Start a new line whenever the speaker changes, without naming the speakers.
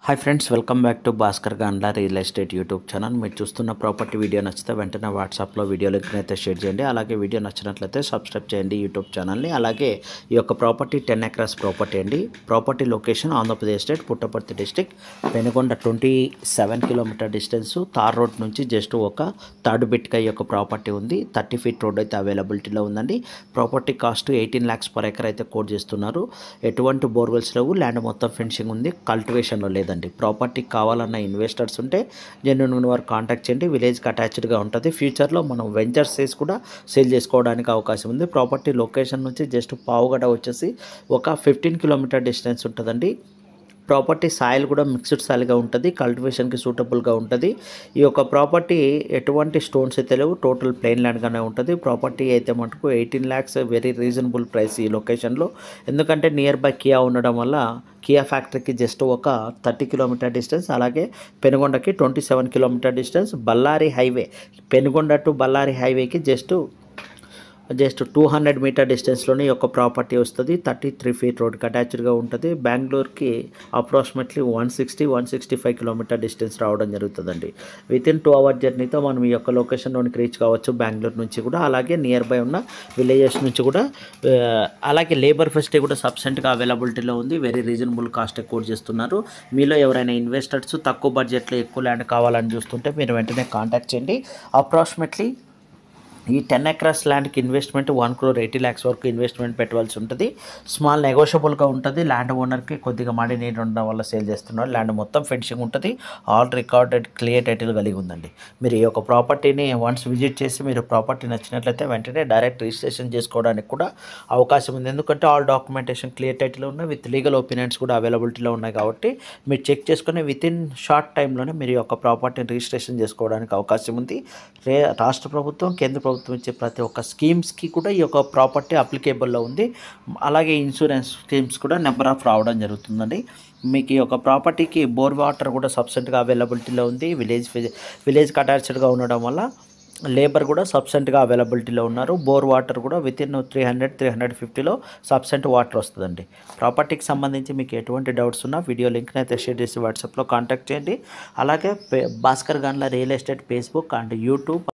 Hi friends, welcome back to Bhaskar Gandla real estate YouTube channel. మీరు చూస్తున్న property video నచ్చితే వెంటనే వాట్సాప్లో వీడియో లింక్ అయితే షేర్ చేయండి. అలాగే వీడియో నచ్చినట్లయితే సబ్స్క్రైబ్ చేయండి యూట్యూబ్ ఛానల్ని. అలాగే ఈ యొక్క ప్రాపర్టీ 10 ఎకరాస్ ప్రాపర్టీ అండి. Property location Andhra Pradesh state Puttaparthi district, Penukonda 27 kilometre distance. Tar road నుంచి జస్ట్ ఒక థర్డ్ బిట్గా ఈ యొక్క ప్రాపర్టీ ఉంది. 30 ఫీట్ రోడ్ అయితే అవైలబిలిటీలో ఉందండి. Property cost 18 lakhs per acre అయితే కోట్ చేస్తున్నారు. ఎటువంటి బోర్వెల్స్ లేవు, ల్యాండ్ మొత్తం ఫెన్సింగ్ ఉంది, కల్టివేషన్లో లేదండి. ప్రాపర్టీ కావాలన్న ఇన్వెస్టర్స్ ఉంటే జెన్యూన్ వారు కాంటాక్ట్ చేయండి. విలేజ్కి అటాచ్డ్గా ఉంటుంది. ఫ్యూచర్లో మనం వెంచర్స్ చేసి కూడా సేల్ చేసుకోవడానికి అవకాశం ఉంది. ప్రాపర్టీ లొకేషన్ నుంచి జస్ట్ పావుగడ వచ్చేసి ఒక 15 కిలోమీటర్ డిస్టెన్స్ ఉంటుందండి. ప్రాపర్టీ సాయిల్ కూడా మిక్స్డ్ సాయిల్గా ఉంటుంది, కల్టివేషన్కి సూటబుల్గా ఉంటుంది. ఈ యొక్క ప్రాపర్టీ ఎటువంటి స్టోన్స్ అయితే లేవు, టోటల్ ప్లెయిన్ ల్యాండ్గానే ఉంటుంది. ప్రాపర్టీ అయితే మటుకు 18 lakhs వెరీ రీజనబుల్ ప్రైస్ ఈ లొకేషన్లో. ఎందుకంటే నియర్ బై కియా ఉండడం వల్ల కియా ఫ్యాక్టరీకి జస్ట్ ఒక 30 కిలోమీటర్ డిస్టెన్స్, అలాగే పెనుగొండకి 27 kilometre distance. Bellary highway, Penukonda to Bellary హైవేకి జస్ట్ 200 మీటర్ డిస్టెన్స్లోనే ఈ యొక్క ప్రాపర్టీ వస్తుంది. 33 ఫీట్ రోడ్కి అటాచ్డ్గా ఉంటుంది. బెంగళూరుకి అప్రాక్సిమేట్లీ 165 కిలోమీటర్ డిస్టెన్స్ రావడం జరుగుతుందండి. వితిన్ 2 hour జర్నీతో మనం ఈ యొక్క లొకేషన్లోనికి రీచ్ కావచ్చు, బెంగళూరు నుంచి కూడా. అలాగే నియర్ బై ఉన్న విలేజెస్ నుంచి కూడా. అలాగే లేబర్ ఫెసిలిటీ కూడా సబ్సెంట్గా అవైలబిలిటీలో ఉంది. వెరీ రీజనబుల్ కాస్ట్ కోట్ చేస్తున్నారు. మీలో ఎవరైనా ఇన్వెస్టర్స్ తక్కువ బడ్జెట్లో ఎక్కువ ల్యాండ్ కావాలని చూస్తుంటే మీరు వెంటనే కాంటాక్ట్ చేయండి. అప్రాక్సిమేట్లీ ఈ 10 ఎకరాస్ ల్యాండ్కి ఇన్వెస్ట్మెంట్ 1,80 lakhs వరకు ఇన్వెస్ట్మెంట్ పెట్టవలసి ఉంటుంది. స్మాల్ నెగోషియబుల్గా ఉంటుంది. ల్యాండ్ ఓనర్కి కొద్దిగా మాడి నీరు ఉండడం వల్ల సేల్ చేస్తున్నారు. ల్యాండ్ మొత్తం ఫెన్సింగ్ ఉంటుంది. ఆల్ రికార్డెడ్ క్లియర్ టైటిల్ కలిగి ఉందండి. మీరు ఈ యొక్క ప్రాపర్టీని వన్స్ విజిట్ చేసి మీరు ప్రాపర్టీ నచ్చినట్లయితే వెంటనే డైరెక్ట్ రిజిస్ట్రేషన్ చేసుకోవడానికి కూడా అవకాశం ఉంది. ఎందుకంటే ఆల్ డాక్యుమెంటేషన్ క్లియర్ టైటిల్ ఉన్నాయి, విత్ లీగల్ ఒపీనియన్స్ కూడా అవైలబిలిటీలో ఉన్నాయి. కాబట్టి మీరు చెక్ చేసుకుని వితిన్ షార్ట్ టైంలోనే మీరు ఈ యొక్క ప్రాపర్టీని రిజిస్ట్రేషన్ చేసుకోవడానికి అవకాశం ఉంది. రాష్ట్ర ప్రభుత్వం, కేంద్ర ప్రభుత్వం ఇచ్చే ప్రతి ఒక్క స్కీమ్స్కి కూడా ఈ యొక్క ప్రాపర్టీ అప్లికేబుల్లో ఉంది. అలాగే ఇన్సూరెన్స్ స్కీమ్స్ కూడా నెంబర్ ఆఫ్ రావడం జరుగుతుందండి. మీకు ఈ యొక్క ప్రాపర్టీకి బోర్ వాటర్ కూడా సబ్సెంట్గా అవైలబిలిటీలో ఉంది. విలేజ్కి అటాచ్డ్గా ఉండడం వల్ల లేబర్ కూడా సబ్సెంట్గా అవైలబిలిటీలో ఉన్నారు. బోర్ వాటర్ కూడా వితిన్ 300-350లో సబ్సెంట్ వాటర్ వస్తుందండి. ప్రాపర్టీకి సంబంధించి మీకు ఎటువంటి డౌట్స్ ఉన్నా వీడియో లింక్ని అయితే షేర్ చేసి వాట్సాప్లో కాంటాక్ట్ చేయండి. అలాగే Bhaskar Gandla real estate Facebook and YouTube